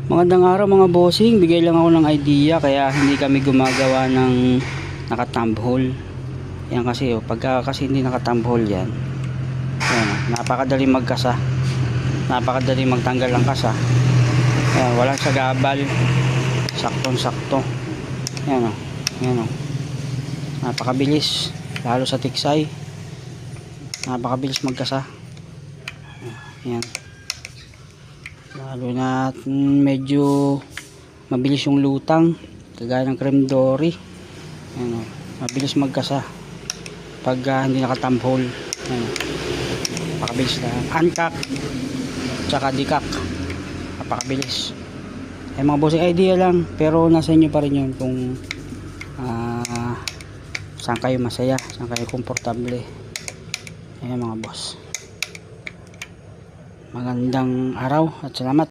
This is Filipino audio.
Magandang araw mga bossing, bigay lang ako ng idea kaya hindi kami gumagawa ng naka-thumb hole. Yan kasi pagka kasi hindi naka-thumb hole yan, napakadali magkasa, napakadali magtanggal ng kasa. Yan, walang sagabal, saktong sakto. Yan o, yan o, napakabilis, lalo sa tiksay, napakabilis magkasa. Yan, lalo na medyo mabilis yung lutang kagaya ng cream dory. Ano, mabilis magkasa pag hindi naka-thumb hole. Ano, napakabilis na uncock tsaka decock, napakabilis. Ay mga bossing, idea lang pero nasa inyo pa rin yun kung saan kayo masaya, saan kayo komportable. Ayan mga boss, magandang araw at salamat.